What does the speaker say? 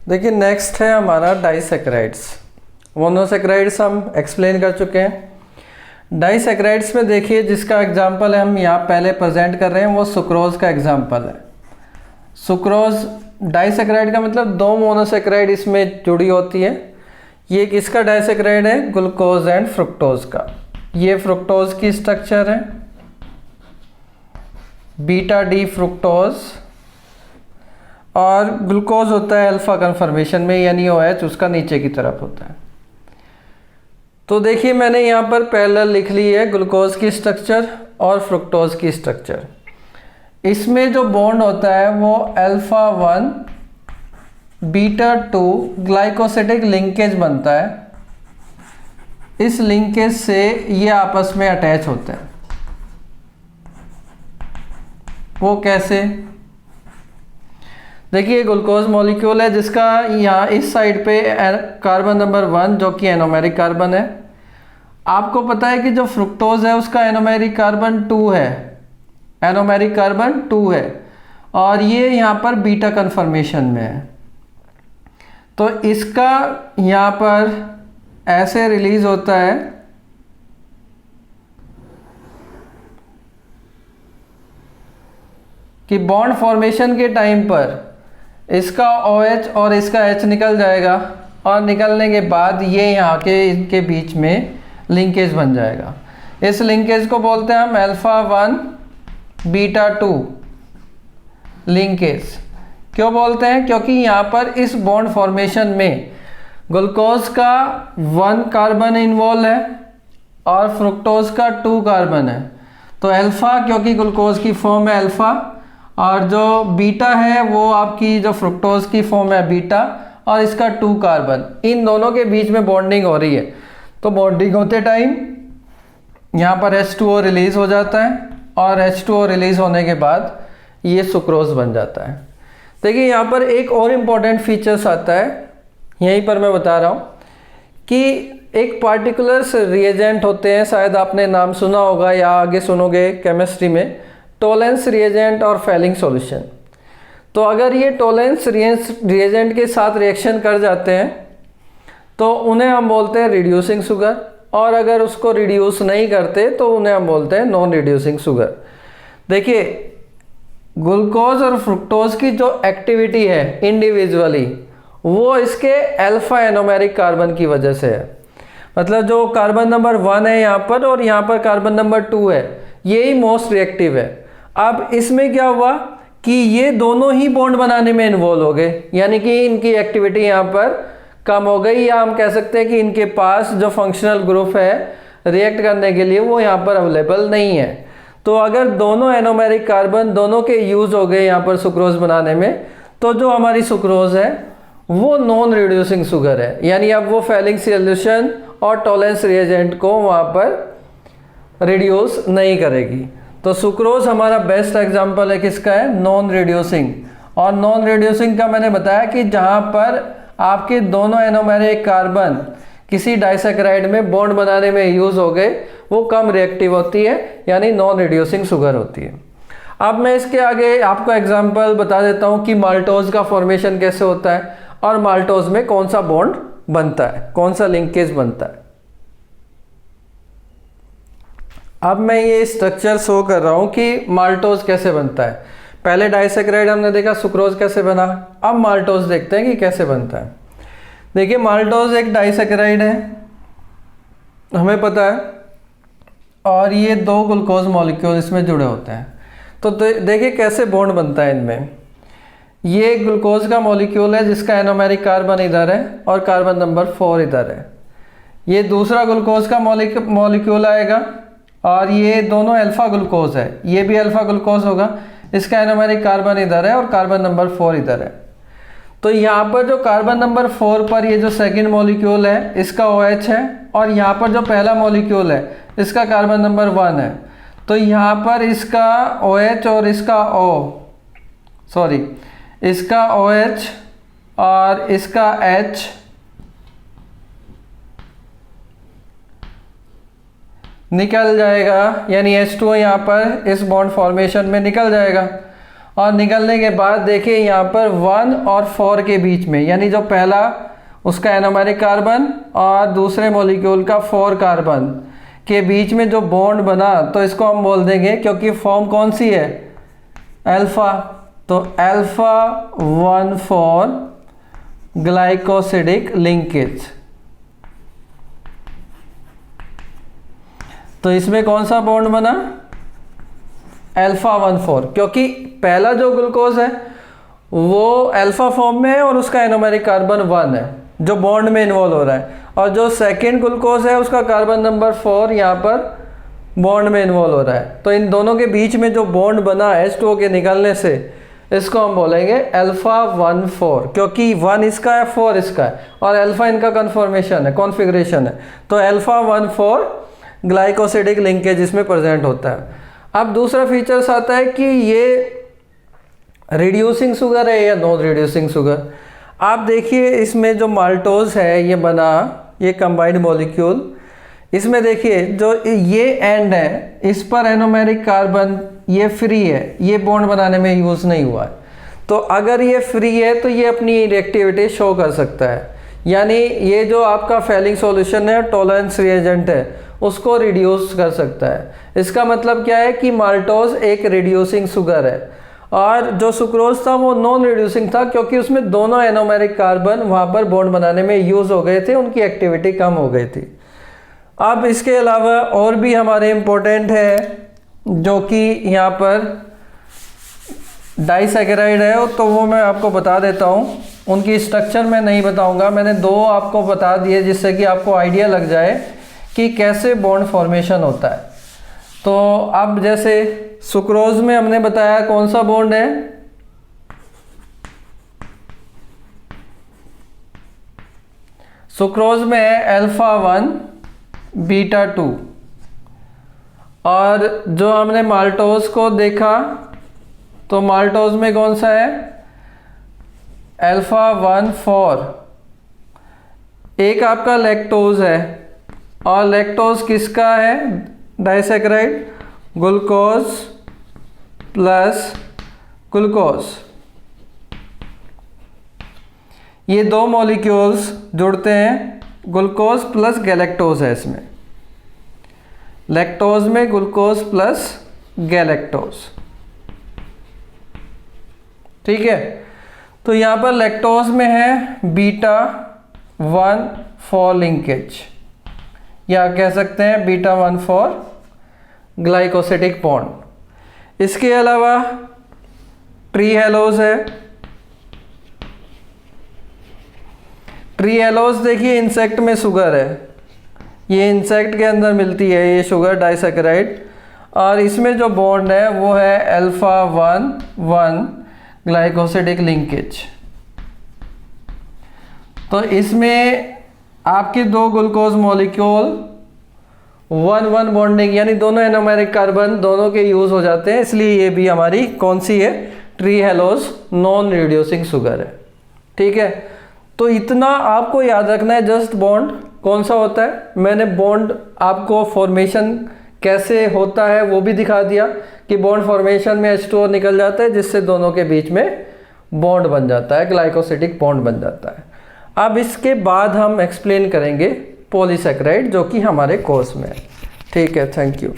देखिए नेक्स्ट है हमारा डाइसैकेराइड्स। मोनोसैकेराइड्स हम एक्सप्लेन कर चुके हैं। डाइसैकेराइड्स में देखिए जिसका एग्जांपल है हम यहाँ पहले प्रेजेंट कर रहे हैं वो सुक्रोज का एग्जांपल है। सुक्रोज डाइसैकेराइड का मतलब दो मोनोसैकेराइड इसमें जुड़ी होती है। ये किसका डाइसैकेराइड है? ग्लूकोज एंड फ्रुक्टोज का। ये फ्रुक्टोज की स्ट्रक्चर है, बीटा डी फ्रुक्टोज, और ग्लूकोज होता है अल्फा कन्फर्मेशन में, यानी OH उसका नीचे की तरफ होता है। तो देखिए मैंने यहाँ पर पैरेलल लिख ली है ग्लूकोज की स्ट्रक्चर और फ्रुक्टोज की स्ट्रक्चर। इसमें जो बॉन्ड होता है वो अल्फा 1 बीटा 2 ग्लाइकोसिडिक लिंकेज बनता है। इस लिंकेज से ये आपस में अटैच होते हैं। वो कैसे? देखिए ग्लूकोज मॉलिक्यूल है जिसका यहाँ इस साइड पे कार्बन नंबर 1 जो कि एनोमेरिक कार्बन है। आपको पता है कि जो फ्रुक्टोज है उसका एनोमेरिक कार्बन 2 है, एनोमेरिक कार्बन 2 है, और ये यहाँ पर बीटा कन्फर्मेशन में है। तो इसका यहाँ पर ऐसे रिलीज होता है कि बॉन्ड फॉर्मेशन के टाइम पर इसका OH और इसका H निकल जाएगा, और निकलने के बाद ये यहाँ के इनके बीच में लिंकेज बन जाएगा। इस लिंकेज को बोलते हैं हम अल्फा 1 बीटा 2 लिंकेज। क्यों बोलते हैं? क्योंकि यहाँ पर इस बॉन्ड फॉर्मेशन में ग्लूकोज का 1 कार्बन इन्वॉल्व है और फ्रुक्टोज का 2 कार्बन है। तो अल्फा क्योंकि ग्लूकोज की फॉर्म है अल्फा, और जो बीटा है वो आपकी जो फ्रुक्टोज की फॉर्म है बीटा, और इसका 2 कार्बन, इन दोनों के बीच में बॉन्डिंग हो रही है। तो बॉन्डिंग होते टाइम यहाँ पर H2O रिलीज हो जाता है, और H2O रिलीज होने के बाद ये सुक्रोज बन जाता है। देखिए यहाँ पर एक और इम्पॉर्टेंट फीचर्स आता है, यहीं पर मैं बता रहा हूँ कि एक पार्टिकुलर रिएजेंट होते हैं, शायद आपने नाम सुना होगा या आगे सुनोगे केमिस्ट्री में, टोलेंस रिएजेंट और फेलिंग सॉल्यूशन। तो अगर ये टोलेंस रिएजेंट के साथ रिएक्शन कर जाते हैं तो उन्हें हम बोलते हैं रिड्यूसिंग शुगर, और अगर उसको रिड्यूस नहीं करते तो उन्हें हम बोलते हैं नॉन रिड्यूसिंग शुगर। देखिए ग्लूकोज और फ्रुक्टोज की जो एक्टिविटी है इंडिविजुअली वो इसके अल्फा एनोमेरिक कार्बन की वजह से है। मतलब जो कार्बन नंबर 1 है यहाँ पर और यहाँ पर कार्बन नंबर 2 है, यही मोस्ट रिएक्टिव है। अब इसमें क्या हुआ कि ये दोनों ही बॉन्ड बनाने में इन्वॉल्व हो गए, यानी कि इनकी एक्टिविटी यहाँ पर कम हो गई, या हम कह सकते हैं कि इनके पास जो फंक्शनल ग्रुप है रिएक्ट करने के लिए वो यहाँ पर अवेलेबल नहीं है। तो अगर दोनों एनोमेरिक कार्बन दोनों के यूज हो गए यहाँ पर सुक्रोज बनाने में, तो जो हमारी सुक्रोज है वो नॉन रिड्यूसिंग शुगर है, यानी अब वो फेलिंग सॉल्यूशन और टोलेंस रिएजेंट को वहाँ पर रिड्यूस नहीं करेगी। तो सुक्रोज हमारा बेस्ट एग्जांपल है किसका है? Non reducing. और नॉन रिड्यूसिंग का मैंने बताया कि जहाँ पर आपके दोनों एनोमेरिक कार्बन किसी डाइसैकेराइड में बॉन्ड बनाने में यूज हो गए वो कम रिएक्टिव होती है, यानी नॉन रिड्यूसिंग शुगर होती है। अब मैं इसके आगे आपको एग्जांपल बता देता हूँ कि माल्टोज का फॉर्मेशन कैसे होता है और माल्टोज में कौन सा बॉन्ड बनता है, कौन सा लिंकेज बनता है। अब मैं ये स्ट्रक्चर शो कर रहा हूँ कि माल्टोज कैसे बनता है। पहले डाइसैकेराइड हमने देखा सुक्रोज कैसे बना, अब माल्टोज देखते हैं कि कैसे बनता है। देखिए माल्टोज एक डाइसैकेराइड है, हमें पता है, और ये 2 ग्लूकोज मॉलिक्यूल इसमें जुड़े होते हैं। तो देखिए कैसे बॉन्ड बनता है इनमें। ये ग्लूकोज का मॉलिक्यूल है जिसका एनोमेरिक कार्बन इधर है और कार्बन नंबर 4 इधर है। ये दूसरा ग्लूकोज का मॉलिक्यूल आएगा, और ये दोनों अल्फा ग्लूकोज है, ये भी अल्फा ग्लूकोज होगा, इसका एनोमेरिक कार्बन इधर है और कार्बन नंबर 4 इधर है। तो यहाँ पर जो कार्बन नंबर 4 पर ये जो सेकंड मॉलिक्यूल है इसका OH है, और यहाँ पर जो पहला मॉलिक्यूल है इसका कार्बन नंबर 1 है। तो यहाँ पर इसका OH और इसका OH और इसका H निकल जाएगा, यानी H2O यहाँ पर इस बॉन्ड फॉर्मेशन में निकल जाएगा, और निकलने के बाद देखिए यहाँ पर 1 और 4 के बीच में, यानी जो पहला उसका एरोमेरिक कार्बन और दूसरे मॉलिक्यूल का 4 कार्बन के बीच में जो बॉन्ड बना, तो इसको हम बोल देंगे, क्योंकि फॉर्म कौन सी है, अल्फा, तो अल्फा 1,4 ग्लाइकोसिडिक लिंकेज। तो इसमें कौन सा बॉन्ड बना, अल्फा 1,4, क्योंकि पहला जो ग्लूकोज है वो अल्फा फॉर्म में है और उसका एरोमेरिक कार्बन 1 है जो बॉन्ड में इन्वॉल्व हो रहा है, और जो सेकेंड ग्लूकोज है उसका कार्बन नंबर 4 यहाँ पर बॉन्ड में इन्वॉल्व हो रहा है। तो इन दोनों के बीच में जो बॉन्ड बना H2O के निकलने से, इसको हम बोलेंगे अल्फा 1,4, क्योंकि 1 इसका है 4 इसका है और अल्फा इनका कन्फॉर्मेशन है, कॉन्फ़िगरेशन है। तो अल्फा 1,4 ग्लाइकोसिडिक लिंकेज इसमें प्रेजेंट होता है। अब दूसरा फीचर्स आता है कि ये रिड्यूसिंग शुगर है या नॉन रिड्यूसिंग शुगर। आप देखिए इसमें जो माल्टोज है ये बना, ये कंबाइंड मॉलिक्यूल, इसमें देखिए जो ये एंड है इस पर एरोमेरिक कार्बन ये फ्री है, ये बॉन्ड बनाने में यूज़ नहीं हुआ है। तो अगर ये फ्री है तो ये अपनी रिएक्टिविटी शो कर सकता है, यानी ये जो आपका फेलिंग सॉल्यूशन है, टॉलरेंस रिएजेंट है, उसको रिड्यूस कर सकता है। इसका मतलब क्या है कि माल्टोज एक रिड्यूसिंग शुगर है और जो सुक्रोज था वो नॉन रिड्यूसिंग था, क्योंकि उसमें दोनों एरोमेरिक कार्बन वहाँ पर बॉन्ड बनाने में यूज़ हो गए थे, उनकी एक्टिविटी कम हो गई थी। अब इसके अलावा और भी हमारे इम्पोर्टेंट है जो कि यहाँ पर डाइसैकेराइड है, तो वो मैं आपको बता देता हूँ। उनकी स्ट्रक्चर मैं नहीं बताऊँगा, मैंने 2 आपको बता दिए जिससे कि आपको आइडिया लग जाए कि कैसे बॉन्ड फॉर्मेशन होता है। तो अब जैसे सुक्रोज में हमने बताया कौन सा बॉन्ड है, सुक्रोज में है अल्फा 1 बीटा 2, और जो हमने माल्टोज को देखा तो माल्टोज में कौन सा है, अल्फा 1,4। एक आपका लैक्टोज है, और लैक्टोज किसका है, डाइसैकेराइड, ग्लूकोज प्लस ग्लूकोज। ये 2 मॉलिक्यूल्स जुड़ते हैं, ग्लूकोज प्लस गैलेक्टोज है इसमें, लैक्टोज में ग्लूकोज प्लस गैलेक्टोज, ठीक है। तो यहाँ पर लैक्टोज में है बीटा 1,4 लिंकेज, या कह सकते हैं बीटा 1,4 ग्लाइकोसिडिक बॉन्ड। इसके अलावा ट्री हेलोज है। ट्री हेलोज देखिए इंसेक्ट में शुगर है, ये इंसेक्ट के अंदर मिलती है ये शुगर डाइसैकेराइड, और इसमें जो बॉन्ड है वो है अल्फा 1,1 ग्लाइकोसिडिक लिंकेज। तो इसमें आपके 2 ग्लूकोज मॉलिक्यूल 1,1 बॉन्डिंग, यानी दोनों एरोमेरिक कार्बन दोनों के यूज हो जाते हैं, इसलिए ये भी हमारी कौन सी है, trehalose non reducing sugar है, ठीक है। तो इतना आपको याद रखना है, जस्ट बॉन्ड कौन सा होता है। मैंने बॉन्ड आपको फॉर्मेशन कैसे होता है वो भी दिखा दिया कि बॉन्ड फॉर्मेशन में H2O निकल जाता है जिससे दोनों के बीच में बॉन्ड बन जाता है, ग्लाइकोसिडिक बॉन्ड बन जाता है। अब इसके बाद हम एक्सप्लेन करेंगे पॉलीसैकेराइड जो कि हमारे कोर्स में है, ठीक है। Thank you.